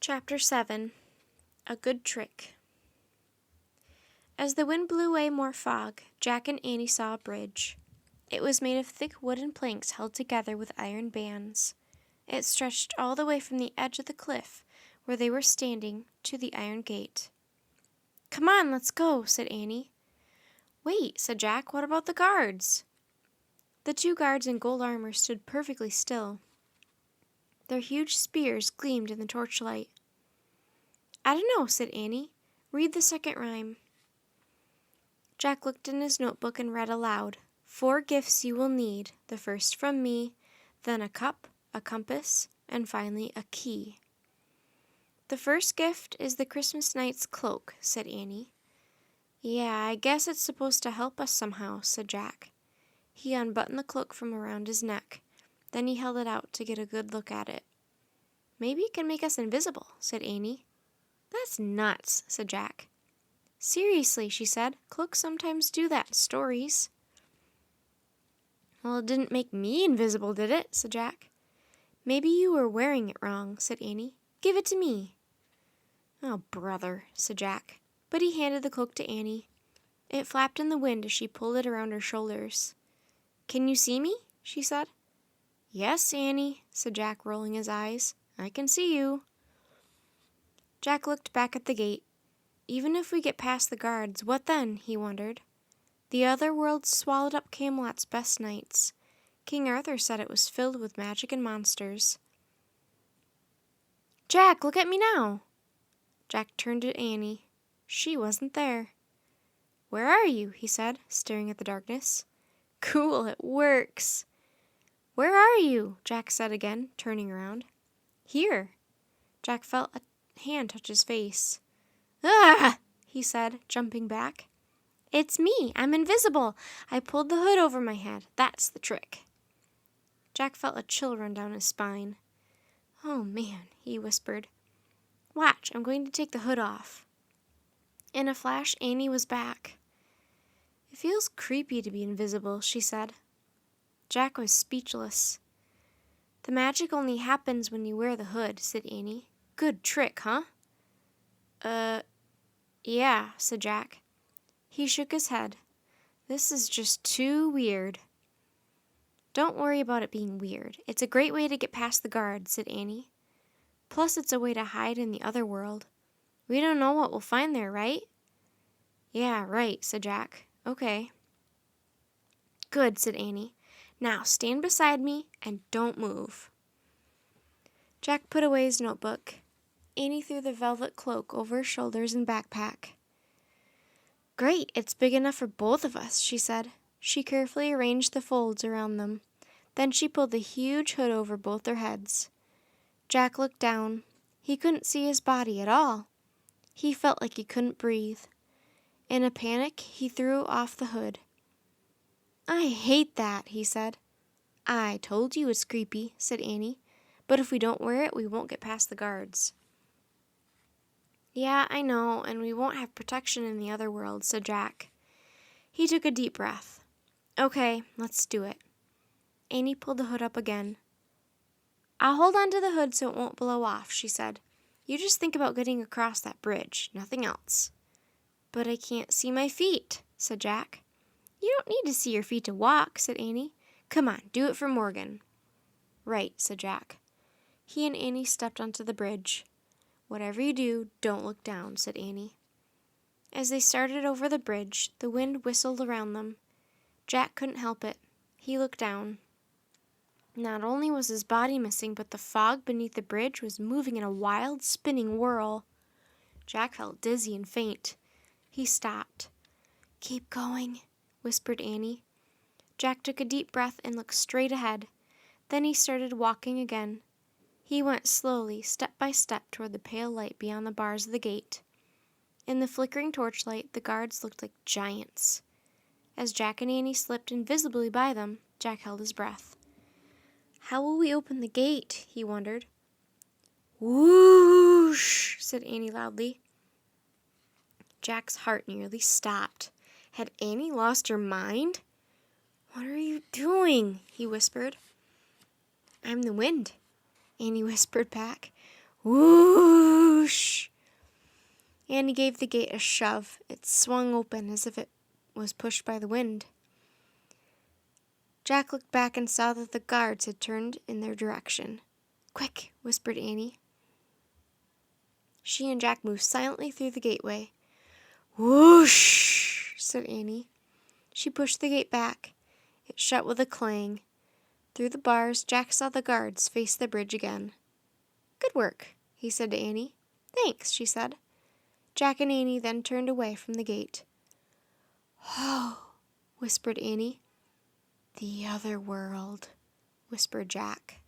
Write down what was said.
Chapter 7. A Good Trick. As the wind blew away more fog, Jack and Annie saw a bridge. It was made of thick wooden planks held together with iron bands. It stretched all the way from the edge of the cliff, where they were standing, to the iron gate. "Come on, let's go," said Annie. "Wait," said Jack, "what about the guards?" The two guards in gold armor stood perfectly still. Their huge spears gleamed in the torchlight. "I don't know," said Annie. "Read the second rhyme." Jack looked in his notebook and read aloud. "4 gifts you will need, the first from me, then a cup, a compass, and finally a key." "The first gift is the Christmas night's cloak," said Annie. "Yeah, I guess it's supposed to help us somehow," said Jack. He unbuttoned the cloak from around his neck. Then he held it out to get a good look at it. "Maybe it can make us invisible," said Annie. "That's nuts," said Jack. "Seriously," she said. "Cloaks sometimes do that in stories." "Well, it didn't make me invisible, did it?" said Jack. "Maybe you were wearing it wrong," said Annie. "Give it to me." "Oh, brother," said Jack. But he handed the cloak to Annie. It flapped in the wind as she pulled it around her shoulders. "Can you see me?" she said. "Yes, Annie," said Jack, rolling his eyes. "I can see you." Jack looked back at the gate. Even if we get past the guards, what then? He wondered. The other world swallowed up Camelot's best knights. King Arthur said it was filled with magic and monsters. "Jack, look at me now!" Jack turned to Annie. She wasn't there. "Where are you?" he said, staring at the darkness. "Cool, it works." "Where are you?" Jack said again, turning around. "Here." Jack felt a hand touch his face. "Ah!" he said, jumping back. "It's me. I'm invisible. I pulled the hood over my head. That's the trick." Jack felt a chill run down his spine. "Oh, man," he whispered. "Watch, I'm going to take the hood off." In a flash, Annie was back. "It feels creepy to be invisible," she said. Jack was speechless. "The magic only happens when you wear the hood," said Annie. "Good trick, huh?" Yeah," said Jack. He shook his head. "This is just too weird." "Don't worry about it being weird. It's a great way to get past the guards," said Annie. "Plus, it's a way to hide in the other world. We don't know what we'll find there, right?" "Yeah, right," said Jack. "Okay." "Good," said Annie. "Now stand beside me and don't move." Jack put away his notebook. Annie threw the velvet cloak over her shoulders and backpack. "Great, it's big enough for both of us," she said. She carefully arranged the folds around them. Then she pulled the huge hood over both their heads. Jack looked down. He couldn't see his body at all. He felt like he couldn't breathe. In a panic, he threw off the hood. "I hate that," he said. "I told you it's creepy," said Annie. "But if we don't wear it, we won't get past the guards." "Yeah, I know, and we won't have protection in the other world," said Jack. He took a deep breath. "Okay, let's do it." Annie pulled the hood up again. "I'll hold on to the hood so it won't blow off," she said. "You just think about getting across that bridge, nothing else." "But I can't see my feet," said Jack. "You don't need to see your feet to walk," said Annie. "Come on, do it for Morgan." "Right," said Jack. He and Annie stepped onto the bridge. "Whatever you do, don't look down," said Annie. As they started over the bridge, the wind whistled around them. Jack couldn't help it. He looked down. Not only was his body missing, but the fog beneath the bridge was moving in a wild, spinning whirl. Jack felt dizzy and faint. He stopped. "Keep going," whispered Annie. Jack took a deep breath and looked straight ahead. Then he started walking again. He went slowly, step by step, toward the pale light beyond the bars of the gate. In the flickering torchlight, the guards looked like giants. As Jack and Annie slipped invisibly by them, Jack held his breath. "How will we open the gate?" he wondered. "Whoosh!" said Annie loudly. Jack's heart nearly stopped. Had Annie lost her mind? "What are you doing?" he whispered. "I'm the wind," Annie whispered back. Whoosh! Annie gave the gate a shove. It swung open as if it was pushed by the wind. Jack looked back and saw that the guards had turned in their direction. "Quick!" whispered Annie. She and Jack moved silently through the gateway. "Whoosh!" said Annie. She pushed the gate back. It shut with a clang. Through the bars, Jack saw the guards face the bridge again. "Good work," he said to Annie. "Thanks," she said. Jack and Annie then turned away from the gate. "Oh," whispered Annie. "The other world," whispered Jack.